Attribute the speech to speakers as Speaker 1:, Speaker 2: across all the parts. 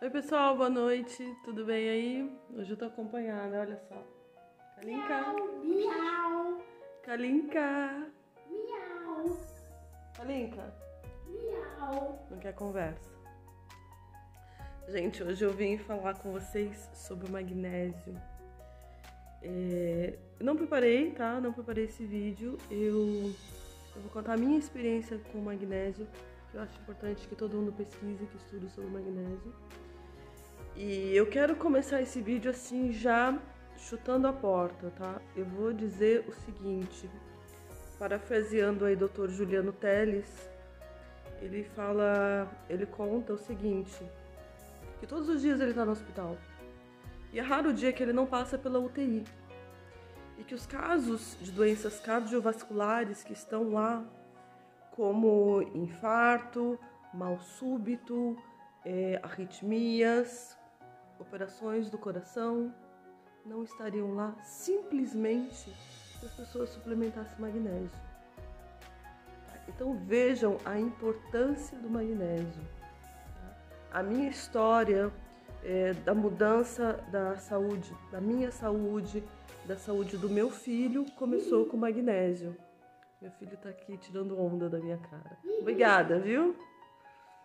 Speaker 1: Oi pessoal, boa noite, tudo bem aí? Hoje eu tô acompanhada, olha só. Kalinka.
Speaker 2: Miau.
Speaker 1: Kalinka.
Speaker 2: Miau.
Speaker 1: Kalinka.
Speaker 2: Miau.
Speaker 1: Não quer conversa? Gente, hoje eu vim falar com vocês sobre o magnésio. Eu não preparei, tá? Não preparei esse vídeo. Eu vou contar a minha experiência com o magnésio, que eu acho importante que todo mundo pesquise, que estude sobre o magnésio. E eu quero começar esse vídeo assim, já chutando a porta, tá? Eu vou dizer o seguinte, parafraseando aí Dr. Juliano Teles, ele conta o seguinte, que todos os dias ele tá no hospital. E é raro o dia que ele não passa pela UTI. E que os casos de doenças cardiovasculares que estão lá, como infarto, mal súbito, arritmias, operações do coração, não estariam lá simplesmente se as pessoas suplementassem magnésio. Então vejam a importância do magnésio. A minha história da mudança da saúde, da minha saúde, da saúde do meu filho, começou com magnésio. Meu filho tá aqui tirando onda da minha cara. Obrigada, viu?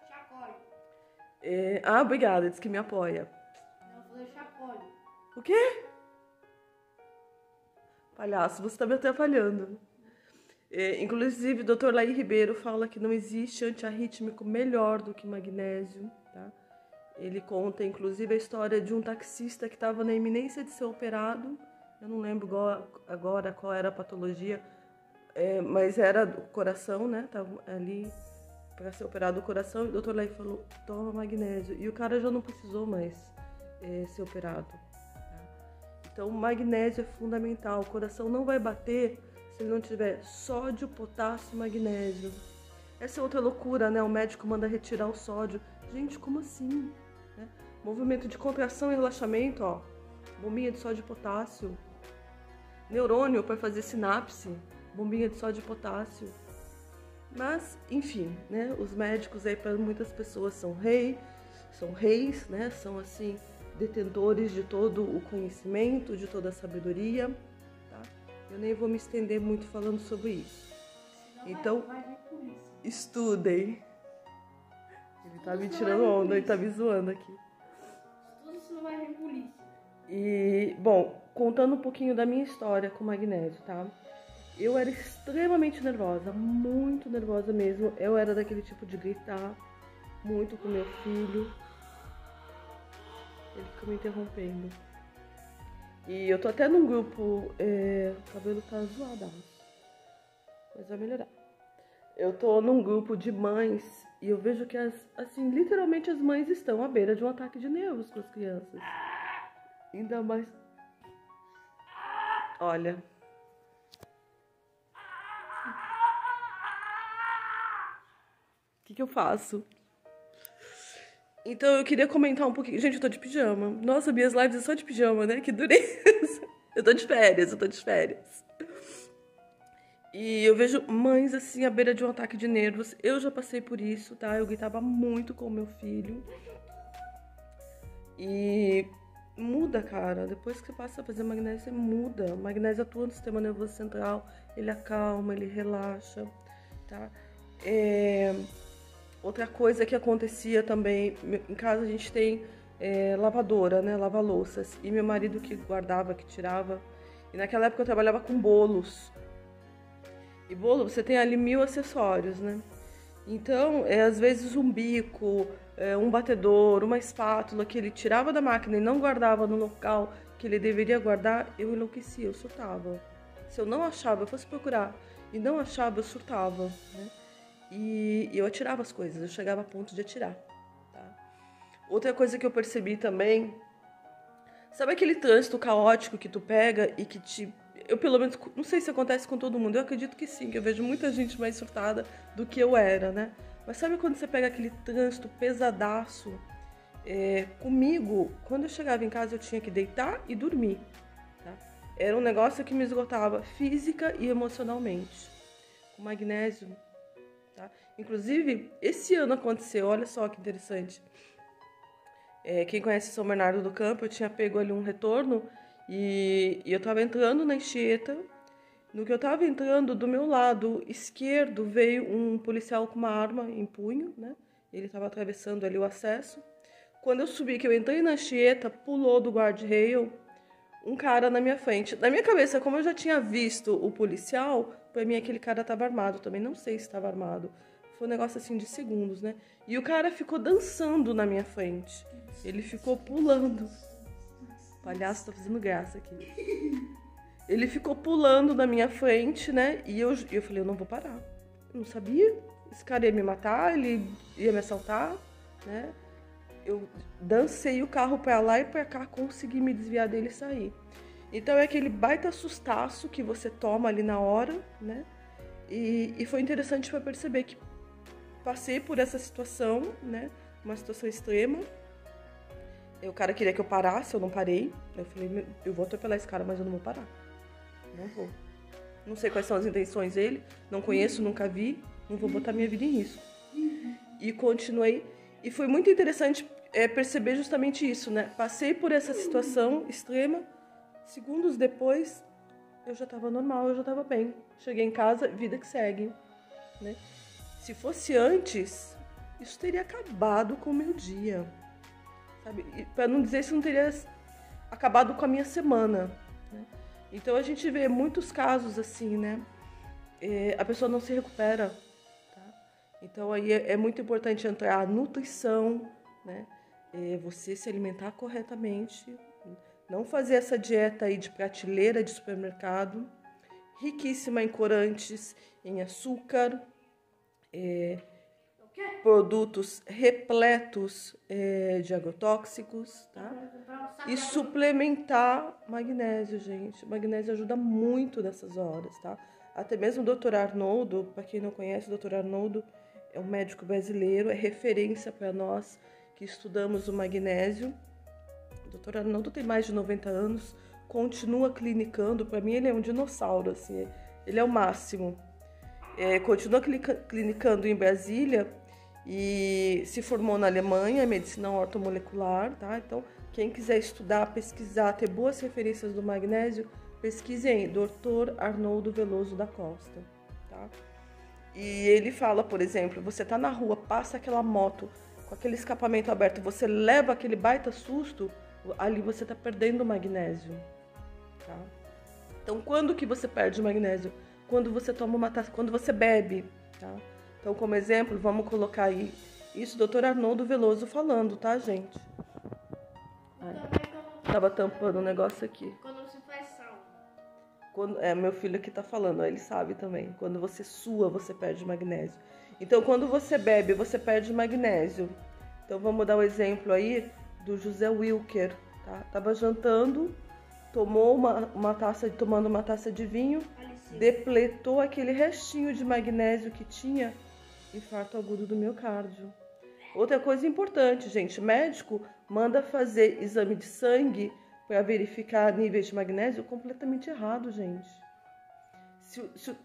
Speaker 2: Chacole.
Speaker 1: Obrigada, diz que me apoia.
Speaker 2: Não, falei chacole.
Speaker 1: O quê? Palhaço, você tá me atrapalhando. Inclusive, o Dr. Laí Ribeiro fala que não existe antiarrítmico melhor do que magnésio, tá? Ele conta, inclusive, a história de um taxista que estava na iminência de ser operado. Eu não lembro agora qual era a patologia, mas era do coração, né? Tava ali para ser operado o coração e o Dr. Laí falou, toma magnésio. E o cara já não precisou mais ser operado. Tá? Então, o magnésio é fundamental. O coração não vai bater se ele não tiver sódio, potássio e magnésio. Essa é outra loucura, né? O médico manda retirar o sódio. Gente, como assim? Né? Movimento de contração e relaxamento, ó. Bombinha de sódio e potássio. Neurônio para fazer sinapse. Bombinha de sódio e potássio. Mas, enfim, né? Os médicos aí para muitas pessoas são reis, né? São assim detentores de todo o conhecimento, de toda a sabedoria. Eu nem vou me estender muito falando sobre isso. Então, estudem. Ele tá me tirando onda, ele tá me zoando aqui.
Speaker 2: Estuda, senão vai vir polícia.
Speaker 1: E, bom, contando um pouquinho da minha história com magnésio, tá? Eu era extremamente nervosa, muito nervosa mesmo. Eu era daquele tipo de gritar muito com meu filho. Ele fica me interrompendo. E eu tô até num grupo, o cabelo tá zoadaço, mas vai melhorar. Eu tô num grupo de mães e eu vejo que, assim, literalmente as mães estão à beira de um ataque de nervos com as crianças. Ainda mais... Olha... O que eu faço? Então eu queria comentar um pouquinho... Gente, eu tô de pijama. Nossa, minhas lives é só de pijama, né? Que dureza. Eu tô de férias. E eu vejo mães, assim, à beira de um ataque de nervos. Eu já passei por isso, tá? Eu gritava muito com o meu filho. E muda, cara. Depois que você passa a fazer magnésio, você muda. O magnésio atua no sistema nervoso central. Ele acalma, ele relaxa, tá? Outra coisa que acontecia também, em casa a gente tem lavadora, né, lava-louças, e meu marido que guardava, que tirava, e naquela época eu trabalhava com bolos, e bolo você tem ali 1000 acessórios, né, então às vezes um bico, um batedor, uma espátula que ele tirava da máquina e não guardava no local que ele deveria guardar, eu enlouquecia, eu surtava. Se eu não achava, eu fosse procurar, e não achava, eu surtava, né. E eu atirava as coisas, eu chegava a ponto de atirar, tá? Outra coisa que eu percebi também, sabe aquele trânsito caótico que tu pega e que te... Eu pelo menos, não sei se acontece com todo mundo, eu acredito que sim, que eu vejo muita gente mais surtada do que eu era, né? Mas sabe quando você pega aquele trânsito pesadaço? Comigo, quando eu chegava em casa eu tinha que deitar e dormir, tá? Era um negócio que me esgotava física e emocionalmente. Com magnésio... Tá? Inclusive, esse ano aconteceu, olha só que interessante. Quem conhece São Bernardo do Campo, eu tinha pego ali um retorno e eu tava entrando na Anchieta. No que eu tava entrando, do meu lado esquerdo veio um policial com uma arma em punho, né? Ele tava atravessando ali o acesso. Quando eu subi, que eu entrei na Anchieta, pulou do guarda-rail um cara na minha frente. Na minha cabeça, como eu já tinha visto o policial, pra mim aquele cara tava armado também. Não sei se estava armado. Foi um negócio assim de segundos, né? E o cara ficou dançando na minha frente. Ele ficou pulando. O palhaço tá fazendo graça aqui. Ele ficou pulando na minha frente, né? E eu falei, eu não vou parar. Eu não sabia. Esse cara ia me matar, ele ia me assaltar, né? Eu dancei o carro pra lá e pra cá, consegui me desviar dele e sair. Então é aquele baita sustaço que você toma ali na hora, né? E foi interessante para perceber que passei por essa situação, né? Uma situação extrema. O cara queria que eu parasse, eu não parei. Eu falei, eu vou atropelar esse cara, mas eu não vou parar. Não vou. Não sei quais são as intenções dele, não conheço, nunca vi, não vou botar minha vida em risco. E continuei. E foi muito interessante perceber justamente isso, né? Passei por essa situação extrema, segundos depois eu já estava normal, eu já estava bem. Cheguei em casa, vida que segue, né? Se fosse antes, isso teria acabado com o meu dia, sabe? Para não dizer isso, não teria acabado com a minha semana, né? Então a gente vê muitos casos assim, né? A pessoa não se recupera, tá? Então aí é muito importante entrar a nutrição, né? Você se alimentar corretamente, não fazer essa dieta aí de prateleira de supermercado, riquíssima em corantes, em açúcar, produtos repletos de agrotóxicos, tá? E suplementar magnésio, gente. O magnésio ajuda muito nessas horas, tá? Até mesmo o Dr. Arnoldo, para quem não conhece, o Dr. Arnoldo é um médico brasileiro, é referência para nós que estudamos o magnésio. O Dr. Arnoldo tem mais de 90 anos, continua clinicando. Para mim, ele é um dinossauro, assim, ele é o máximo. Continua clinicando em Brasília e se formou na Alemanha em medicina ortomolecular, tá? Então, quem quiser estudar, pesquisar, ter boas referências do magnésio, pesquise aí, Dr. Arnoldo Veloso da Costa, tá? E ele fala, por exemplo, você tá na rua, passa aquela moto com aquele escapamento aberto, você leva aquele baita susto, ali você tá perdendo o magnésio, tá? Então, quando que você perde o magnésio? Quando você toma uma taça, quando você bebe, tá? Então, como exemplo, vamos colocar aí isso, Dr. Arnoldo Veloso falando, tá, gente? Tava tampando o negócio aqui.
Speaker 2: Quando você faz sauna.
Speaker 1: Meu filho aqui tá falando, ele sabe também. Quando você sua, você perde magnésio. Então, quando você bebe, você perde magnésio. Então, vamos dar o exemplo aí do José Wilker, tá? Tava jantando, tomou tomando uma taça de vinho, depletou aquele restinho de magnésio que tinha, infarto agudo do miocárdio. Outra coisa importante, gente, médico manda fazer exame de sangue para verificar níveis de magnésio completamente errado, gente.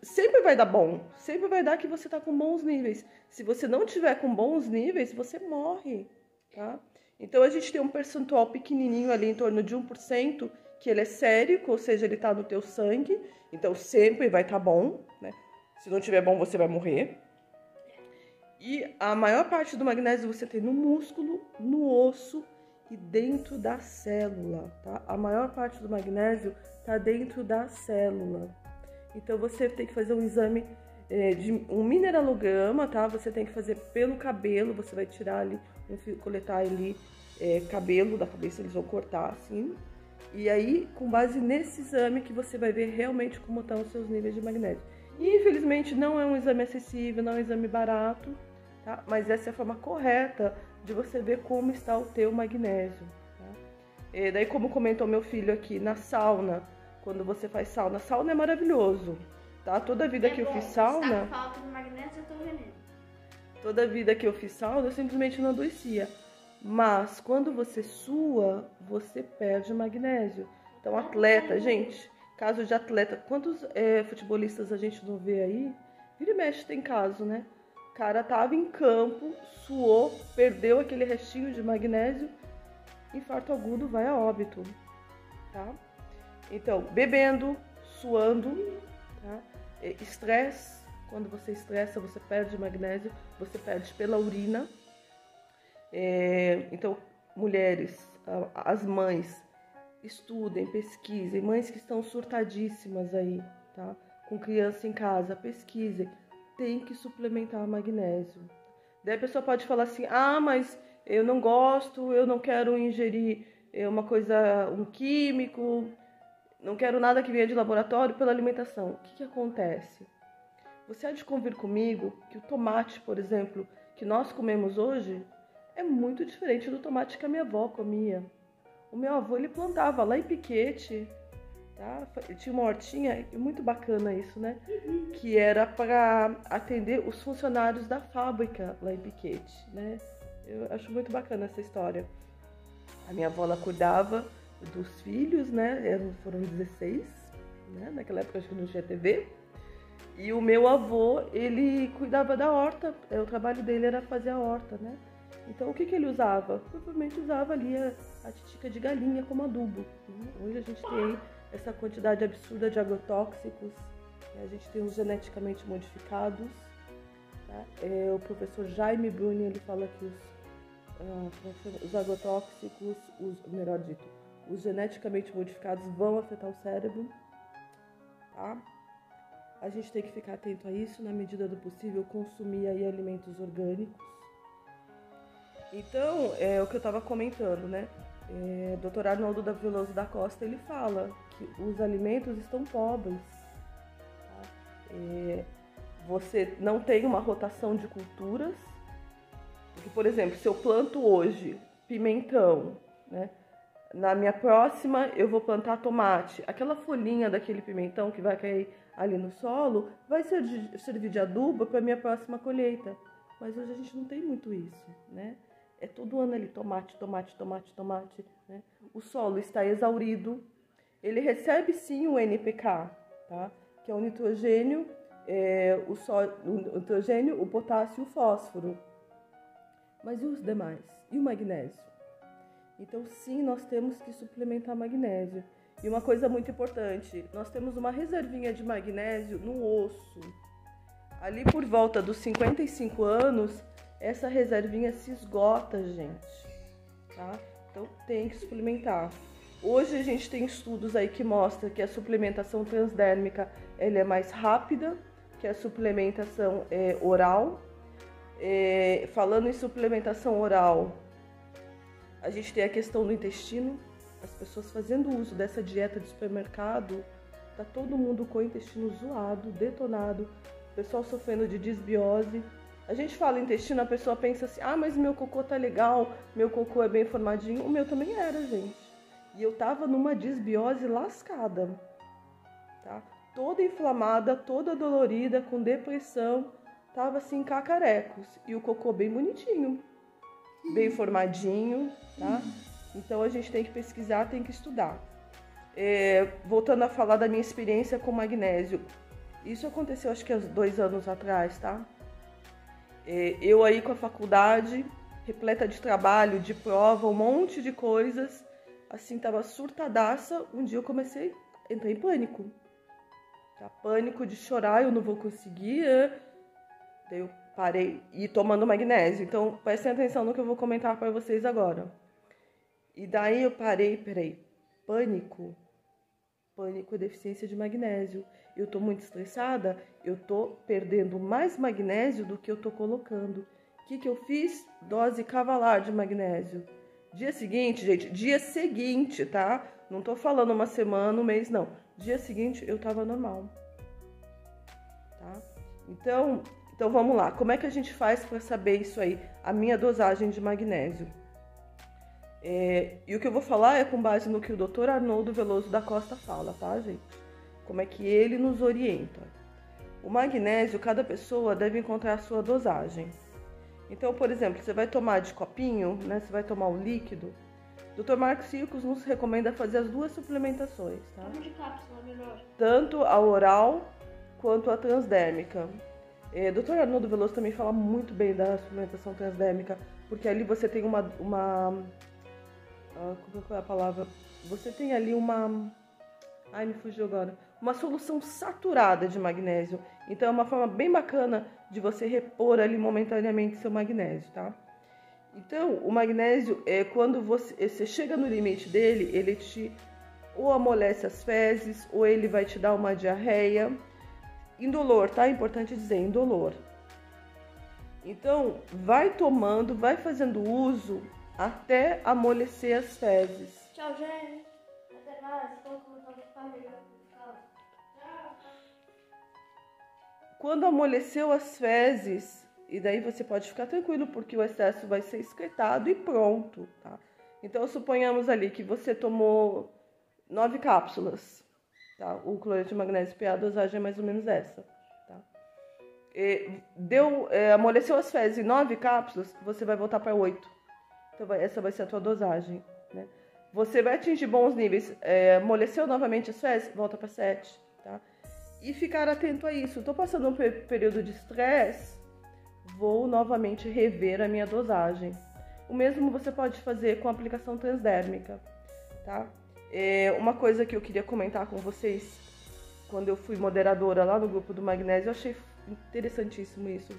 Speaker 1: Sempre vai dar bom, sempre vai dar que você está com bons níveis. Se você não tiver com bons níveis, você morre, tá? Então a gente tem um percentual pequenininho ali, em torno de 1%, que ele é sérico, ou seja, ele está no teu sangue, então sempre vai estar bom, né? Se não tiver bom, você vai morrer. E a maior parte do magnésio você tem no músculo, no osso e dentro da célula, tá? A maior parte do magnésio está dentro da célula. Então você tem que fazer um exame de um mineralograma, tá? Você tem que fazer pelo cabelo, você vai tirar ali, coletar ali cabelo da cabeça, eles vão cortar assim. E aí, com base nesse exame que você vai ver realmente como estão os seus níveis de magnésio. E, infelizmente, não é um exame acessível, não é um exame barato, tá? Mas essa é a forma correta de você ver como está o teu magnésio, tá? E daí, como comentou meu filho aqui, na sauna, quando você faz sauna é maravilhoso, tá? Toda vida que eu fiz sauna...
Speaker 2: Se tá com falta de magnésio, eu tô veneno.
Speaker 1: Toda vida que eu fiz sauna, eu simplesmente não adoecia. Mas quando você sua, você perde magnésio. Então, atleta, gente, caso de atleta, quantos futebolistas a gente não vê aí? Vira e mexe tem caso, né? O cara tava em campo, suou, perdeu aquele restinho de magnésio infarto agudo vai a óbito, tá? Então, bebendo, suando, tá? Estresse, quando você estressa, você perde magnésio, você perde pela urina. Então, mulheres, as mães, estudem, pesquisem, mães que estão surtadíssimas aí, tá? Com criança em casa, pesquisem, tem que suplementar magnésio. Daí a pessoa pode falar assim, mas eu não gosto, eu não quero ingerir um químico, não quero nada que venha de laboratório pela alimentação. O que acontece? Você há de convir comigo que o tomate, por exemplo, que nós comemos hoje, é muito diferente do tomate que a minha avó comia. O meu avô, ele plantava lá em Piquete, tá? Tinha uma hortinha, muito bacana isso, né? Que era para atender os funcionários da fábrica lá em Piquete, né? Eu acho muito bacana essa história. A minha avó, ela cuidava dos filhos, né? Foram 16, né? Naquela época acho que não tinha TV. E o meu avô, ele cuidava da horta, o trabalho dele era fazer a horta, né? Então, o que ele usava? Provavelmente usava ali a titica de galinha como adubo. Hoje a gente tem essa quantidade absurda de agrotóxicos, a gente tem os geneticamente modificados. Tá? O professor Jaime Bruni, ele fala que os agrotóxicos, melhor dito, os geneticamente modificados vão afetar o cérebro. Tá? A gente tem que ficar atento a isso, na medida do possível, consumir aí alimentos orgânicos. Então, é o que eu estava comentando, né? Dr. Arnoldo Veloso da Costa, ele fala que os alimentos estão pobres. Tá? Você não tem uma rotação de culturas. Porque, por exemplo, se eu planto hoje pimentão, né? Na minha próxima eu vou plantar tomate. Aquela folhinha daquele pimentão que vai cair ali no solo vai servir de adubo para a minha próxima colheita. Mas hoje a gente não tem muito isso, né? É todo ano ali tomate, né? O solo está exaurido. Ele recebe sim o NPK, tá? Que é o nitrogênio, o nitrogênio, o potássio e o fósforo. Mas e os demais? E o magnésio? Então sim, nós temos que suplementar magnésio. E uma coisa muito importante, nós temos uma reservinha de magnésio no osso. Ali por volta dos 55 anos, essa reservinha se esgota, gente, tá? Então tem que suplementar. Hoje a gente tem estudos aí que mostram que a suplementação transdérmica ela é mais rápida que a suplementação oral. Falando em suplementação oral, a gente tem a questão do intestino. As pessoas fazendo uso dessa dieta de supermercado, tá todo mundo com o intestino zoado, detonado, o pessoal sofrendo de disbiose. A gente fala intestino, a pessoa pensa assim, mas meu cocô tá legal, meu cocô é bem formadinho. O meu também era, gente. E eu tava numa disbiose lascada, tá? Toda inflamada, toda dolorida, com depressão, tava assim, cacarecos. E o cocô bem bonitinho, bem formadinho, tá? Então a gente tem que pesquisar, tem que estudar. Voltando a falar da minha experiência com magnésio. Isso aconteceu acho que há 2 anos atrás, tá? Eu aí com a faculdade, repleta de trabalho, de prova, um monte de coisas, assim, tava surtadaça. Um dia eu comecei a entrar em pânico. Tá? Pânico de chorar, eu não vou conseguir. Daí eu parei e tomando magnésio. Então, prestem atenção no que eu vou comentar para vocês agora. E daí eu parei, pânico é deficiência de magnésio. Eu tô muito estressada, eu tô perdendo mais magnésio do que eu tô colocando. O que eu fiz? Dose cavalar de magnésio. Dia seguinte, gente, dia seguinte, tá? Não tô falando uma semana, um mês, não. Dia seguinte eu tava normal. Tá? Então vamos lá. Como é que a gente faz para saber isso aí? A minha dosagem de magnésio. E o que eu vou falar é com base no que o Dr. Arnoldo Veloso da Costa fala, tá, gente? Como é que ele nos orienta. O magnésio, cada pessoa deve encontrar a sua dosagem. Então, por exemplo, você vai tomar de copinho, né? Você vai tomar o líquido. Dr. Marcos Circos nos recomenda fazer as 2 suplementações, tá?
Speaker 2: Como de cápsula, melhor.
Speaker 1: Tanto a oral quanto a transdérmica. Dr. Arnoldo Veloso também fala muito bem da suplementação transdérmica, porque ali você tem qual é a palavra? Você tem ali uma... Ai, me fugiu agora. Uma solução saturada de magnésio. Então é uma forma bem bacana de você repor ali momentaneamente seu magnésio, tá? Então, o magnésio, quando você chega no limite dele, ele te ou amolece as fezes, ou ele vai te dar uma diarreia. Indolor, tá? É importante dizer, indolor. Então, vai tomando, vai fazendo uso até amolecer as fezes.
Speaker 2: Tchau, gente. Até mais. Estou com a família. Tchau.
Speaker 1: Quando amoleceu as fezes, e daí você pode ficar tranquilo, porque o excesso vai ser excretado e pronto, tá? Então, suponhamos ali que você tomou 9 cápsulas, tá? O cloreto de magnésio PA, a dosagem é mais ou menos essa, tá? Amoleceu as fezes em 9 cápsulas, você vai voltar para 8. Então, essa vai ser a tua dosagem, né? Você vai atingir bons níveis, amoleceu novamente as fezes, volta para 7, tá? E ficar atento a isso. Estou passando um período de estresse, vou novamente rever a minha dosagem. O mesmo você pode fazer com a aplicação transdérmica, tá? Uma coisa que eu queria comentar com vocês, quando eu fui moderadora lá no grupo do magnésio, eu achei interessantíssimo isso.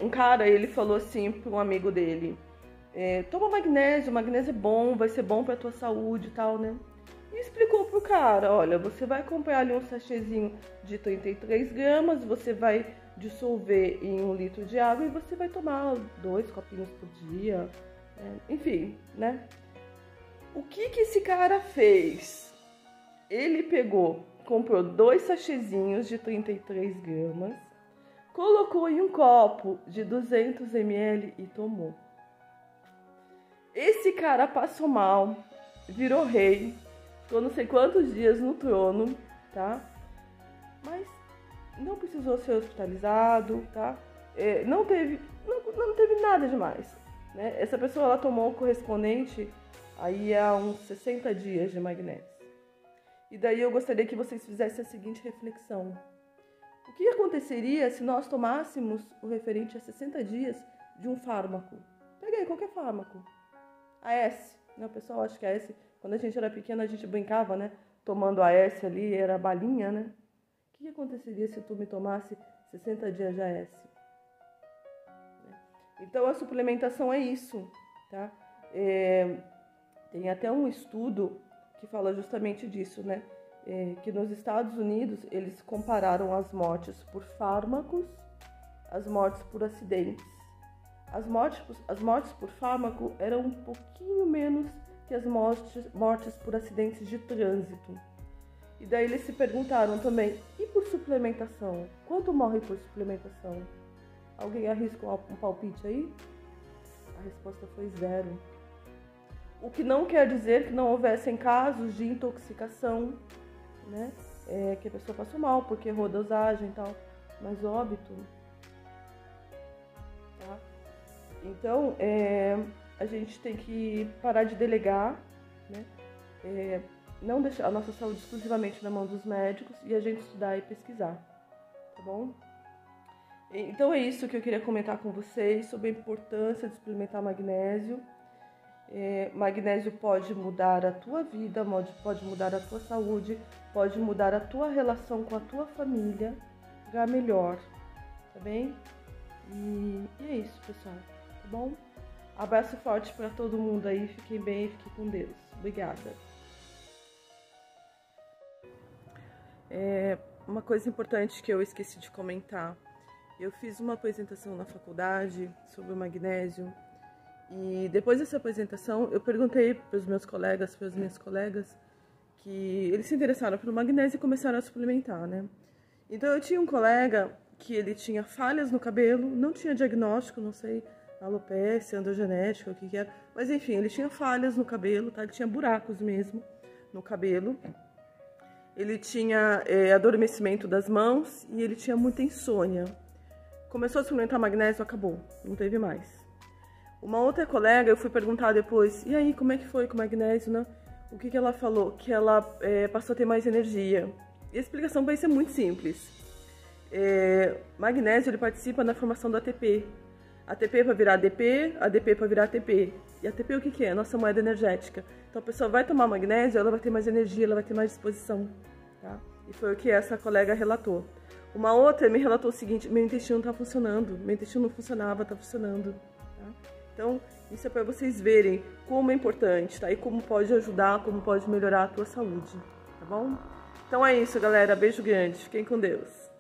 Speaker 1: Um cara, ele falou assim para um amigo dele, toma magnésio, magnésio é bom, vai ser bom para tua saúde e tal, né? E explicou pro cara, olha, você vai comprar ali um sachêzinho de 33 gramas, você vai dissolver em 1 litro de água e você vai tomar 2 copinhos por dia, enfim, né? O que esse cara fez? Ele comprou 2 sachêzinhos de 33 gramas, colocou em um copo de 200 ml e tomou. Esse cara passou mal, virou rei, ficou não sei quantos dias no trono, tá? Mas não precisou ser hospitalizado, tá? Não teve nada demais, né? Essa pessoa, ela tomou o correspondente aí há uns 60 dias de magnésio. E daí eu gostaria que vocês fizessem a seguinte reflexão. O que aconteceria se nós tomássemos o referente a 60 dias de um fármaco? Pega aí qualquer fármaco. AS, né? O pessoal acha que AS, quando a gente era pequena, a gente brincava, né? Tomando AS ali, era balinha, né? O que aconteceria se tu me tomasse 60 dias de AS? Então, a suplementação é isso, tá? Tem até um estudo que fala justamente disso, né? Que nos Estados Unidos, eles compararam as mortes por fármacos, as mortes por acidentes. As mortes por fármaco eram um pouquinho menos que as mortes por acidentes de trânsito. E daí eles se perguntaram também, e por suplementação? Quanto morre por suplementação? Alguém arrisca um palpite aí? A resposta foi 0. O que não quer dizer que não houvessem casos de intoxicação, né? Que a pessoa passou mal porque errou a dosagem e tal, mas óbito. Tá? Então, a gente tem que parar de delegar, né? Não deixar a nossa saúde exclusivamente na mão dos médicos e a gente estudar e pesquisar, tá bom? Então é isso que eu queria comentar com vocês sobre a importância de suplementar magnésio. Magnésio pode mudar a tua vida, pode mudar a tua saúde, pode mudar a tua relação com a tua família para melhor, tá bem? E é isso, pessoal, tá bom? Abraço forte para todo mundo aí, fiquem bem e fiquem com Deus. Obrigada. Uma coisa importante que eu esqueci de comentar. Eu fiz uma apresentação na faculdade sobre o magnésio e depois dessa apresentação eu perguntei para os meus colegas, para as minhas colegas, que eles se interessaram pelo magnésio e começaram a suplementar, né? Então eu tinha um colega que ele tinha falhas no cabelo, não tinha diagnóstico, não sei, alopecia, androgenética, o que era, mas enfim, ele tinha falhas no cabelo, tá? Ele tinha buracos mesmo no cabelo. Ele tinha adormecimento das mãos e ele tinha muita insônia. Começou a suplementar magnésio, acabou, não teve mais. Uma outra colega, eu fui perguntar depois, e aí, como é que foi com o magnésio, né? O que ela falou? Que ela passou a ter mais energia. E a explicação vai ser muito simples. Magnésio, ele participa na formação do ATP. ATP para virar ADP, ADP para virar ATP. E ATP o que que é? Nossa moeda energética. Então a pessoa vai tomar magnésio, ela vai ter mais energia, ela vai ter mais disposição. Tá? E foi o que essa colega relatou. Uma outra me relatou o seguinte: meu intestino não está funcionando, meu intestino não funcionava, está funcionando. Tá? Então isso é para vocês verem como é importante, tá? E como pode ajudar, como pode melhorar a tua saúde, tá bom? Então é isso, galera. Beijo grande. Fiquem com Deus.